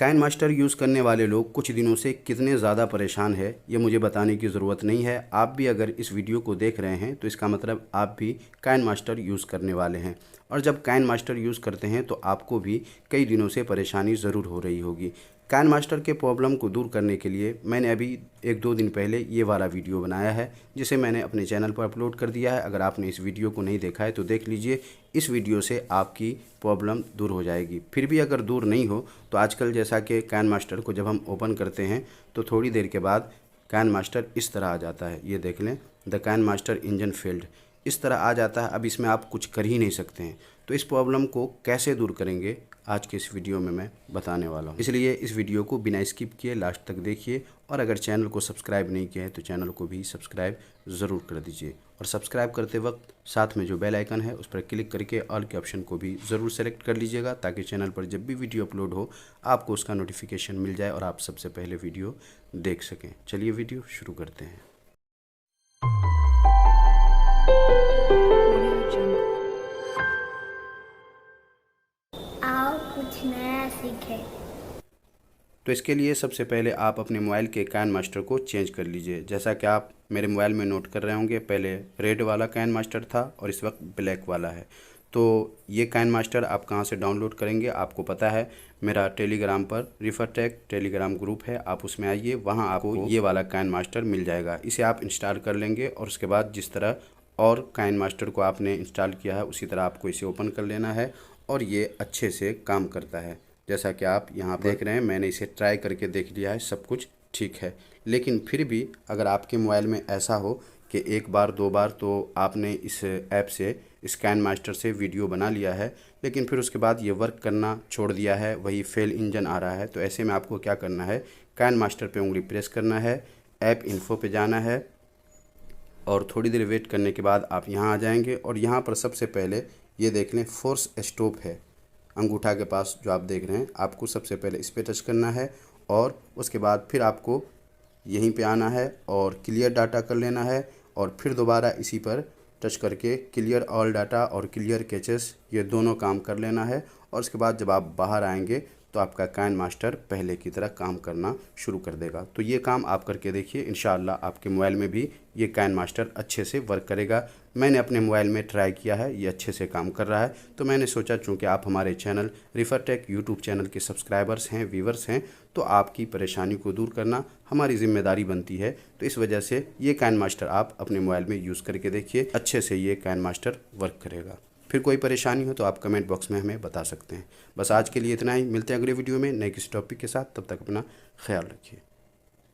Kine master use करने वाले लोग कुछ दिनों से कितने ज़्यादा परेशान है ये मुझे बताने की ज़रूरत नहीं है। आप भी अगर इस वीडियो को देख रहे हैं तो इसका मतलब आप भी काइन मास्टर यूज़ करने वाले हैं, और जब काइन मास्टर यूज़ करते हैं तो आपको भी कई दिनों से परेशानी ज़रूर हो रही होगी। काइन मास्टर के प्रॉब्लम को दूर करने के लिए मैंने अभी 1-2 दिन पहले ये वाला वीडियो बनाया है, जिसे मैंने अपने चैनल पर अपलोड कर दिया है। अगर आपने इस वीडियो को नहीं देखा है तो देख लीजिए, इस वीडियो से आपकी प्रॉब्लम दूर हो जाएगी। फिर भी अगर दूर नहीं हो तो आजकल जैसा कि काइन मास्टर को जब हम ओपन करते हैं तो थोड़ी देर के बाद काइन मास्टर इस तरह आ जाता है। ये देख लें, the KineMaster engine failed, इस तरह आ जाता है। अब इसमें आप कुछ कर ही नहीं सकते हैं। तो इस प्रॉब्लम को कैसे दूर करेंगे आज के इस वीडियो में मैं बताने वाला हूँ, इसलिए इस वीडियो को बिना स्किप किए लास्ट तक देखिए। और अगर चैनल को सब्सक्राइब नहीं किया है तो चैनल को भी सब्सक्राइब ज़रूर कर दीजिए, और सब्सक्राइब करते वक्त साथ में जो बेल आइकन है उस पर क्लिक करके ऑल के ऑप्शन को भी ज़रूर सेलेक्ट कर लीजिएगा, ताकि चैनल पर जब भी वीडियो अपलोड हो आपको उसका नोटिफिकेशन मिल जाए और आप सबसे पहले वीडियो देख सकें। चलिए वीडियो शुरू करते हैं। आओ कुछ नया सीखें। तो इसके लिए सबसे पहले आप अपने मोबाइल के काइन मास्टर को चेंज कर लीजिए। जैसा कि आप मेरे मोबाइल में नोट कर रहे होंगे, पहले रेड वाला काइन मास्टर था और इस वक्त ब्लैक वाला है। तो ये काइन मास्टर आप कहाँ से डाउनलोड करेंगे आपको पता है, मेरा टेलीग्राम पर रिफरटेक टेलीग्राम ग्रुप है, आप उसमें आइए, वहाँ आपको ये वाला काइन मास्टर मिल जाएगा। इसे आप इंस्टॉल कर लेंगे और उसके बाद जिस तरह और काइन मास्टर को आपने इंस्टॉल किया है उसी तरह आपको इसे ओपन कर लेना है, और ये अच्छे से काम करता है। जैसा कि आप यहाँ देख रहे हैं, मैंने इसे ट्राई करके देख लिया है, सब कुछ ठीक है। लेकिन फिर भी अगर आपके मोबाइल में ऐसा हो कि एक बार 2 बार तो आपने इस ऐप से, इस काइन मास्टर से वीडियो बना लिया है, लेकिन फिर उसके बाद ये वर्क करना छोड़ दिया है, वही फेल इंजन आ रहा है, तो ऐसे में आपको क्या करना है, काइन मास्टर पे उंगली प्रेस करना है, ऐप इन्फो पे जाना है, और थोड़ी देर वेट करने के बाद आप यहाँ आ जाएंगे। और यहाँ पर सबसे पहले ये देख लें, फोर्स स्टॉप है अंगूठा के पास जो आप देख रहे हैं, आपको सबसे पहले इस पर टच करना है, और उसके बाद फिर आपको यहीं पे आना है और क्लियर डाटा कर लेना है, और फिर दोबारा इसी पर टच करके क्लियर ऑल डाटा और क्लियर कैचेस, ये दोनों काम कर लेना है। और उसके बाद जब आप बाहर आएंगे तो आपका काइन मास्टर पहले की तरह काम करना शुरू कर देगा। तो ये काम आप करके देखिए, इंशाअल्लाह आपके मोबाइल में भी ये काइन मास्टर अच्छे से वर्क करेगा। मैंने अपने मोबाइल में ट्राई किया है, ये अच्छे से काम कर रहा है, तो मैंने सोचा चूँकि आप हमारे चैनल रिफरटेक यूट्यूब चैनल के सब्सक्राइबर्स हैं, व्यूवर्स हैं, तो आपकी परेशानी को दूर करना हमारी ज़िम्मेदारी बनती है। तो इस वजह से ये काइन मास्टर आप अपने मोबाइल में यूज़ करके देखिए, अच्छे से ये काइन मास्टर वर्क करेगा। फिर कोई परेशानी हो तो आप कमेंट बॉक्स में हमें बता सकते हैं। बस आज के लिए इतना ही, मिलते हैं अगले वीडियो में नए किसी टॉपिक के साथ। तब तक अपना ख्याल रखिए।